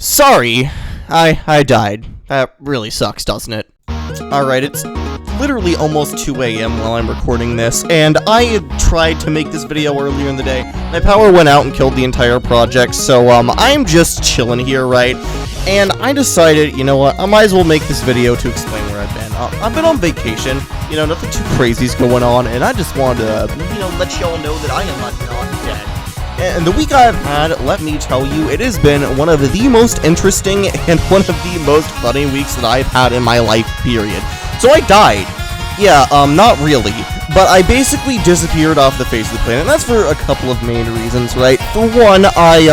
Sorry, I died. That really sucks, doesn't it? Alright, it's literally almost 2 a.m. while I'm recording this, and I had tried to make this video earlier in the day. My power went out and killed the entire project, so I'm just chilling here, right? And I decided, you know what, I might as well make this video to explain where I've been. I've been on vacation, you know, nothing too crazy's going on, and I just wanted to, let y'all know that I am not dead. And the week I've had, let me tell you, it has been one of the most interesting and one of the most funny weeks that I've had in my life, period. So I died. Yeah, not really. But I basically disappeared off the face of the planet, and that's for a couple of main reasons, right? For one, I,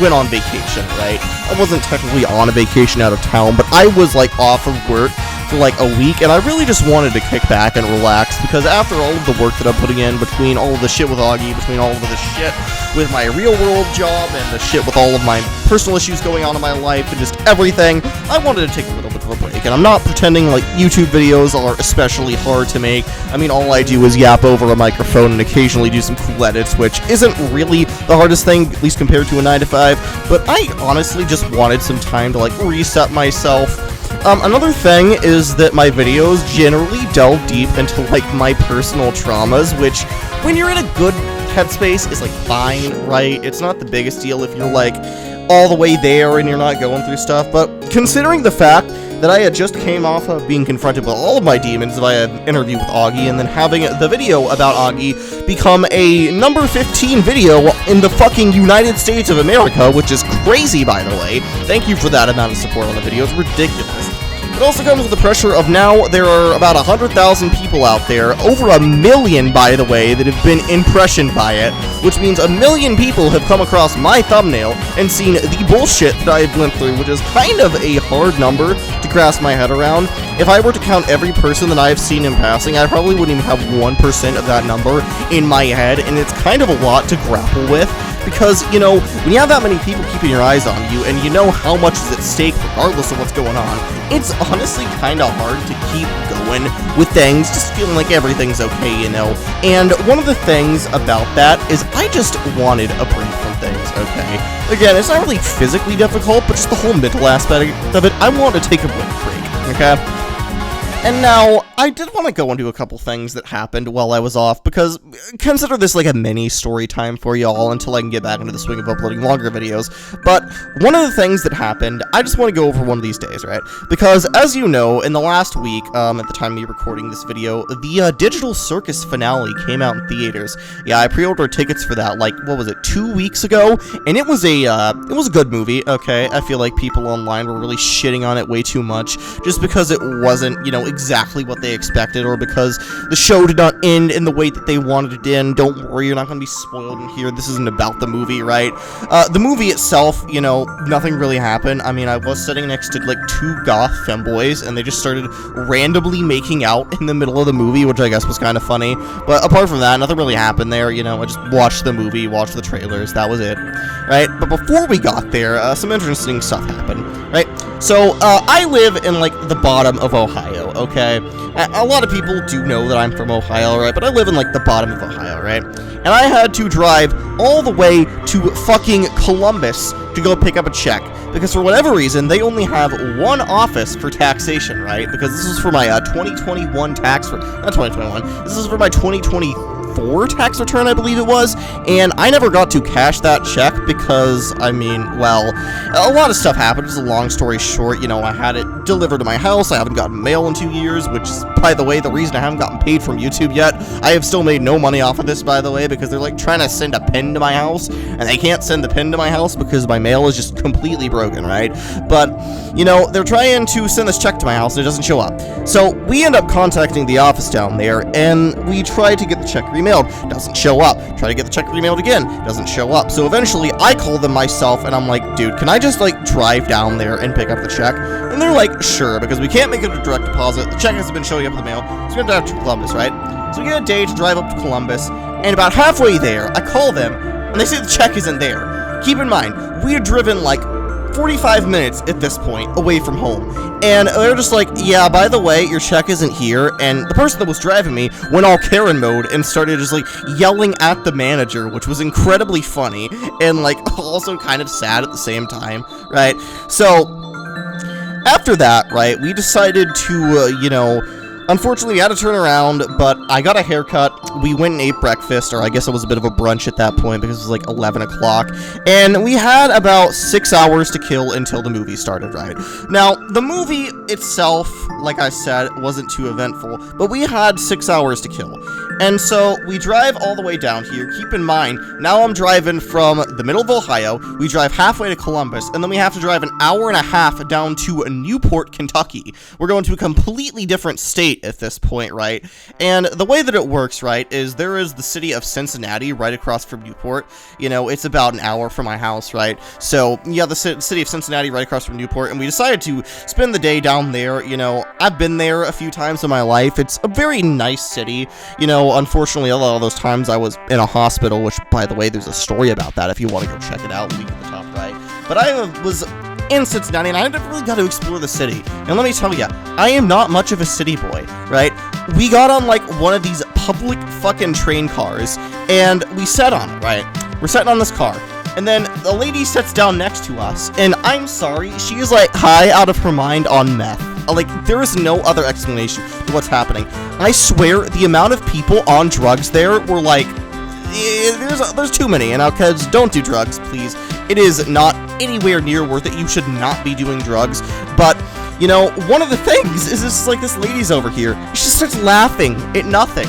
went on vacation, right? I wasn't technically on a vacation out of town, but I was, off of work for, a week, and I really just wanted to kick back and relax, because after all of the work that I'm putting in, between all of the shit with Augie, between all of the shit with my real-world job, and the shit with all of my personal issues going on in my life, and just everything, I wanted to take a little bit of a break. And I'm not pretending like YouTube videos are especially hard to make. I mean, all I do is yap over a microphone and occasionally do some cool edits, which isn't really the hardest thing, at least compared to a 9-to-5, but I honestly just wanted some time to, reset myself. Another thing is that my videos generally delve deep into, my personal traumas, which, when you're in a good headspace, is, fine, right? It's not the biggest deal if you're, all the way there and you're not going through stuff, but considering the fact that I had just came off of being confronted with all of my demons via an interview with Augie, and then having the video about Augie become a number 15 video in the fucking United States of America, which is crazy, by the way. Thank you for that amount of support on the video. It's ridiculous. It also comes with the pressure of now there are about 100,000 people out there, over 1 million, by the way, that have been impressioned by it, which means 1 million people have come across my thumbnail and seen the bullshit that I've went through, which is kind of a hard number to grasp my head around. If I were to count every person that I've seen in passing, I probably wouldn't even have 1% of that number in my head, and it's kind of a lot to grapple with. Because, when you have that many people keeping your eyes on you, and you know how much is at stake regardless of what's going on, it's honestly kind of hard to keep going with things, just feeling like everything's okay, And one of the things about that is I just wanted a break from things, okay? Again, it's not really physically difficult, but just the whole mental aspect of it, I want to take a break, okay? And now, I did want to go into a couple things that happened while I was off, because consider this like a mini story time for y'all until I can get back into the swing of uploading longer videos. But one of the things that happened, I just want to go over one of these days, right? Because, as you know, in the last week, at the time of me recording this video, the Digital Circus finale came out in theaters. Yeah, I pre-ordered tickets for that, 2 weeks ago, and it was a good movie, okay? I feel like people online were really shitting on it way too much, just because it wasn't, exactly what they expected, or because the show did not end in the way that they wanted it to end. Don't worry, you're not going to be spoiled in here. This isn't about the movie, right? The movie itself, nothing really happened. I mean, I was sitting next to, two goth femboys, and they just started randomly making out in the middle of the movie, which I guess was kind of funny. But apart from that, nothing really happened there, I just watched the movie, watched the trailers, that was it, right? But before we got there, some interesting stuff happened, right? So, I live in, the bottom of Ohio, okay? A lot of people do know that I'm from Ohio, right? But I live in, the bottom of Ohio, right? And I had to drive all the way to fucking Columbus to go pick up a check. Because for whatever reason, they only have one office for taxation, right? Because this is for my 2021 tax, not 2021, this is for my 2024 tax return, I believe it was, and I never got to cash that check because, a lot of stuff happened. Just a long story short, I had it delivered to my house. I haven't gotten mail in 2 years, which is, by the way, the reason I haven't gotten paid from YouTube yet. I have still made no money off of this, by the way, because they're, trying to send a pin to my house, and they can't send the pin to my house because my mail is just completely broken, right? But, they're trying to send this check to my house, and it doesn't show up. So, we end up contacting the office down there, and we try to get the check remailed. Doesn't show up. Try to get the check remailed again. Doesn't show up. So eventually, I call them myself, and I'm like, dude, can I just, drive down there and pick up the check? And they're like, sure, because we can't make it a direct deposit. The check hasn't been showing up in the mail, so we have to drive to Columbus, right? So we get a day to drive up to Columbus, and about halfway there, I call them, and they say the check isn't there. Keep in mind, we had driven, 45 minutes at this point away from home. And they're just like, yeah, by the way, your check isn't here. And the person that was driving me went all Karen mode and started just like yelling at the manager, which was incredibly funny and like also kind of sad at the same time, right? So after that, right, we decided to, unfortunately, we had to turn around, but I got a haircut. We went and ate breakfast, or I guess it was a bit of a brunch at that point because it was like 11 o'clock. And we had about 6 hours to kill until the movie started, right? Now, the movie itself, like I said, wasn't too eventful, but we had 6 hours to kill. And so we drive all the way down here. Keep in mind, now I'm driving from the middle of Ohio. We drive halfway to Columbus, and then we have to drive an hour and a half down to Newport, Kentucky. We're going to a completely different state at this point, right? And the way that it works, right, is there is the city of Cincinnati right across from Newport. It's about an hour from my house, right? So, yeah, the city of Cincinnati right across from Newport, and we decided to spend the day down there. I've been there a few times in my life. It's a very nice city. Unfortunately, a lot of those times I was in a hospital, which, by the way, there's a story about that if you want to go check it out, link at the top right. But I was in Cincinnati, and I never really got to explore the city. And let me tell you, I am not much of a city boy, right? We got on, like, one of these public fucking train cars, and we sat on it, right? We're sitting on this car. And then the lady sits down next to us, and I'm sorry, she is, like, high out of her mind on meth. Like, there is no other explanation to what's happening. I swear, the amount of people on drugs there were, like, there's too many, and kids, don't do drugs, please. It is not anywhere near worth it. You should not be doing drugs. But, one of the things is this, like, this lady's over here. She starts laughing at nothing.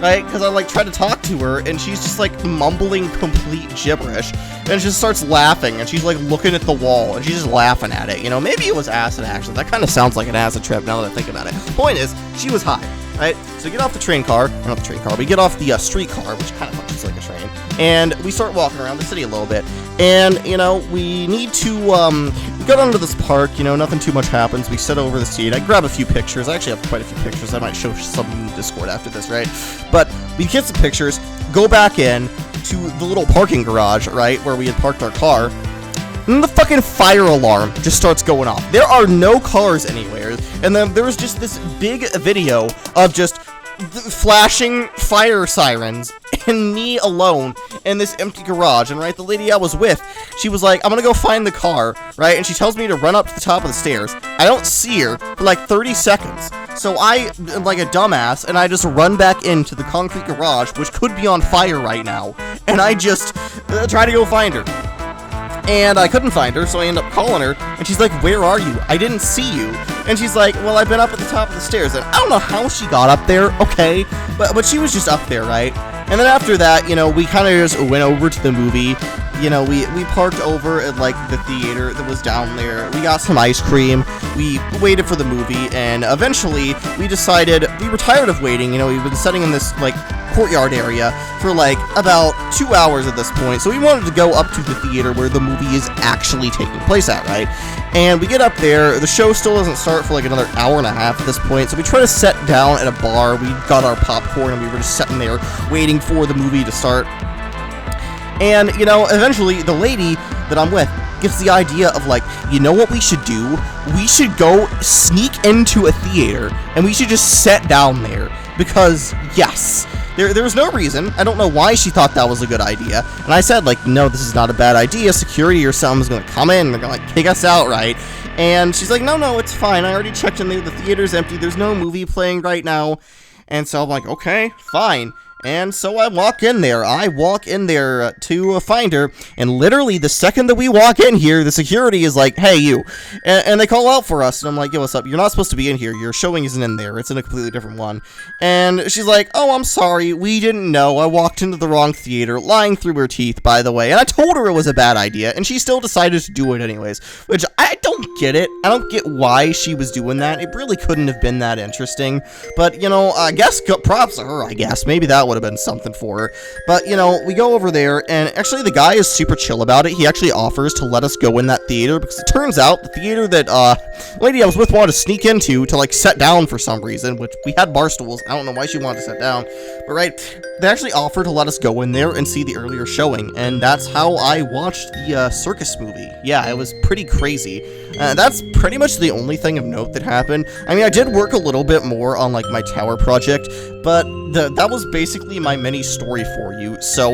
Right? Because I, like, try to talk to her, and she's just, like, mumbling complete gibberish, and she just starts laughing, and she's, like, looking at the wall, and she's just laughing at it, maybe it was acid, actually. That kind of sounds like an acid trip, now that I think about it. Point is, she was high, right? So we get off the train car, or not the train car, we get off the streetcar, which kind of functions like a train, and we start walking around the city a little bit, and, we need to, we go down to this park, nothing too much happens, we sit over the seat, I grab a few pictures, I actually have quite a few pictures, I might show some in Discord after this, right? But we get some pictures, go back in to the little parking garage, right, where we had parked our car, and the fucking fire alarm just starts going off. There are no cars anywhere, and then there was just this big video of just flashing fire sirens and me alone in this empty garage. And right, the lady I was with, she was like, I'm gonna go find the car, right? And she tells me to run up to the top of the stairs. I don't see her for like 30 seconds. So I am like a dumbass, and I just run back into the concrete garage, which could be on fire right now, and I just try to go find her. And I couldn't find her, so I end up calling her, and she's like, where are you? I didn't see you. And she's like, well, I've been up at the top of the stairs, and I don't know how she got up there, okay, but she was just up there, right? And then after that, we kind of just went over to the movie. We parked over at, like, the theater that was down there. We got some ice cream. We waited for the movie, and eventually we decided we were tired of waiting. We've been sitting in this, like, courtyard area for, like, about 2 hours at this point, so we wanted to go up to the theater where the movie is actually taking place at, right? And we get up there, the show still doesn't start for, like, another hour and a half at this point, so we try to sit down at a bar. We got our popcorn, and we were just sitting there waiting for the movie to start. And, eventually, the lady that I'm with gets the idea of, like, you know what we should do? We should go sneak into a theater, and we should just sit down there. Because, yes, there was no reason. I don't know why she thought that was a good idea. And I said, like, no, this is not a bad idea. Security or something's going to come in. They're going to, like, kick us out, right? And she's like, no, it's fine. I already checked in there. The theater's empty. There's no movie playing right now. And so I'm like, okay, fine. And so I walk in there. I walk in there to find her, and literally the second that we walk in here, the security is like, hey, you. And they call out for us, and I'm like, yo, what's up? You're not supposed to be in here. Your showing isn't in there. It's in a completely different one. And she's like, oh, I'm sorry. We didn't know. I walked into the wrong theater, lying through her teeth, by the way. And I told her it was a bad idea, and she still decided to do it anyways, which I don't get it. I don't get why she was doing that. It really couldn't have been that interesting. But, I guess props to her, I guess. Maybe that that would have been something for her. But, you know, we go over there, and actually the guy is super chill about it. He actually offers to let us go in that theater, because it turns out the theater that, the lady I was with wanted to sneak into to, like, sit down for some reason, which we had bar stools. I don't know why she wanted to sit down, but right, they actually offered to let us go in there and see the earlier showing, and that's how I watched the, circus movie. Yeah, it was pretty crazy. That's pretty much the only thing of note that happened. I mean, I did work a little bit more on, like, my tower project, but that was basically my mini story for you. So,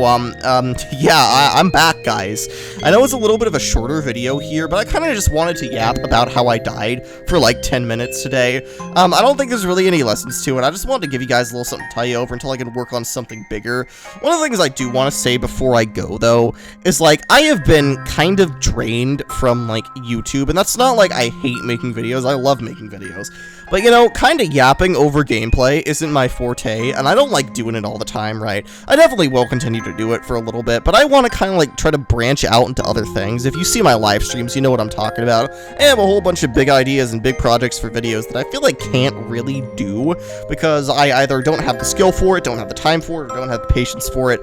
yeah, I'm back, guys. I know it's a little bit of a shorter video here, but I kind of just wanted to yap about how I died for, like, 10 minutes today. I don't think there's really any lessons to it. I just wanted to give you guys a little something to tie you over until I can work on something bigger. One of the things I do want to say before I go, though, is, like, I have been kind of drained from, like, YouTube, and that's not like I hate making videos. I love making videos. But, you know, kind of yapping over gameplay isn't my forte, and I don't like doing it all the time, right? I definitely will continue to do it for a little bit, but I want to kind of, like, try to branch out into other things. If you see my live streams, you know what I'm talking about. I have a whole bunch of big ideas and big projects for videos that I feel like can't really do, because I either don't have the skill for it, don't have the time for it, or don't have the patience for it,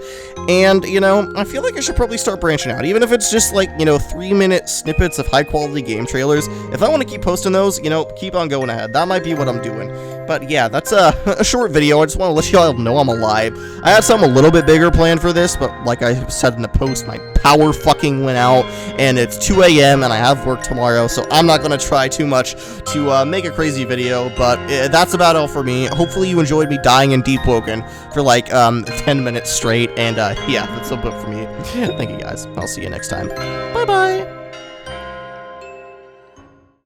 and, you know, I feel like I should probably start branching out, even if it's just, like, you know, 3-minute snippets of high-quality game trailers. If I want to keep posting those, you know, keep on going ahead. That might be what I'm doing. But yeah, that's a short video. I just want to let y'all know I'm alive. I had something a little bit bigger planned for this, but like I said in the post, my power fucking went out, and it's 2 a.m. and I have work tomorrow, so I'm not going to try too much to make a crazy video, but that's about all for me. Hopefully you enjoyed me dying in Deep Woken for like 10 minutes straight, and yeah, that's a bit for me. Thank you guys. I'll see you next time. Bye-bye!